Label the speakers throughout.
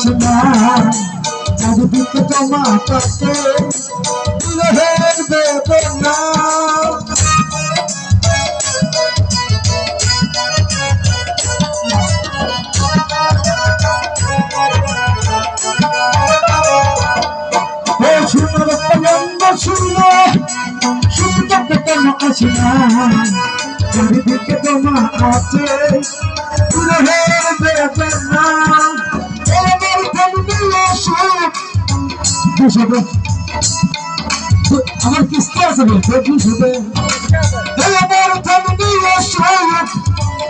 Speaker 1: আসে না চারিদিকে জমা থাকে বিরহের বেদনা সোনার তরঙ্গ শুনলে শুনতে কেন আসে না চারিদিকে জমা আছে বিরহের বেদনা আমার কিস্তি আছে বলছে বুঝবে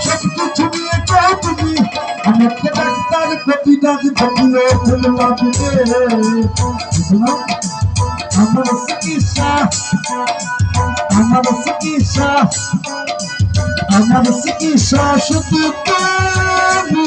Speaker 1: সবকিছু নিয়ে চাও তুমি আমাকে ডাক্তার কবিরাজ ভাবিও ফুল লাগবে আমার চিকিৎসা আমার চিকিৎসা আমার চিকিৎসা শুধু তুমি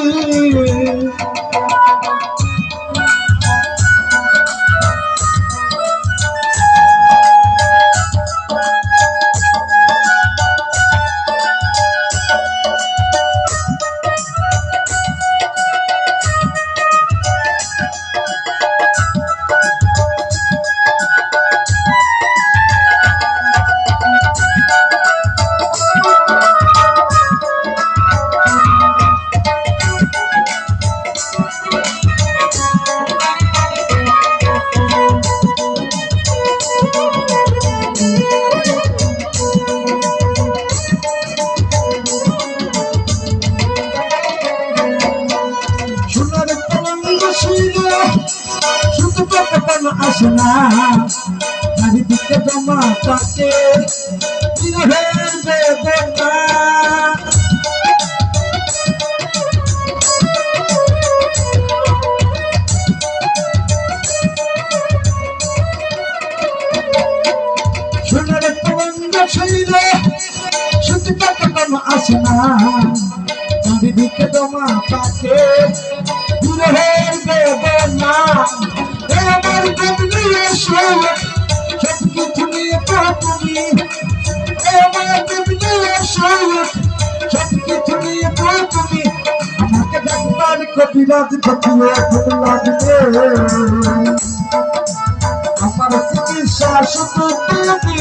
Speaker 1: শুধু কেন আসে না চারিদিকে জমা থাকে বিরহের বেদনা সোনার তরঙ্গ শুনলে শুধু কেন আসে না চারিদিকে জমা থাকে বিরহের বেদনা আমার তুমি সবকিছু নিয়ে তুমি আমার তুমি সবকিছু নিয়ে তুমি আমাকে ডাক্তার কবিরাজ ভাবিও ফুল লাগবে আমার চিকিৎসা শুধু তুমি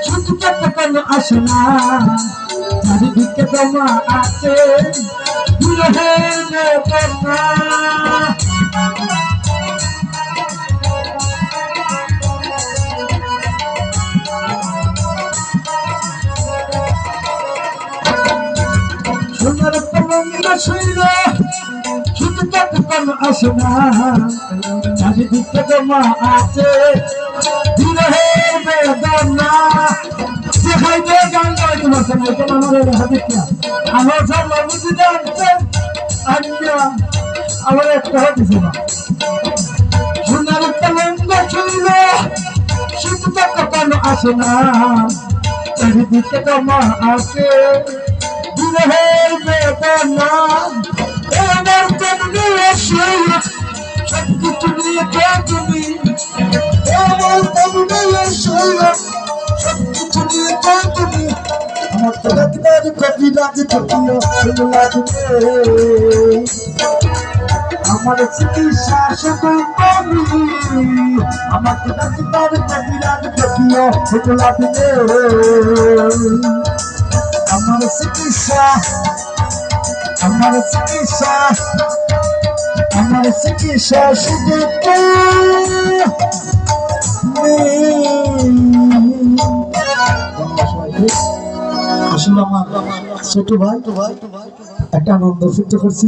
Speaker 1: শুধু কেন আসে না চারিদিকে জমা আছে বিরহের বেদনা সোনার তরঙ্গ শুনলে শুধু কেন আসে না চারিদিকে জমা আছে বিরহের বেদনা দেখাইতে গান গাইতে পারছেন এটা আমার হাতে আমার সব বুঝতে জানছেন আমার একটা হতেছে না সোনার তরঙ্গ শুনলে শুধু কেন আসে না চারিদিকে জমা আছে বিরহের বেদনা আমার তুমি সবকিছু নিয়ে তুমি আমার তুমি সবকিছু নিয়ে তুমি আমাকে ডাক্তার কবিরাজ ভাবিও ফুল লাগবে আমার চিকিৎসা শুধু তুমি আমাকে ডাক্তার কবিরাজ ভাবিও ফুল লাগবে আমার চিকিৎসা আমার চিকিৎসা আমার চিকিৎসা শুধু আসলে আমার ছোট ভাই একটা আনন্দ করছি।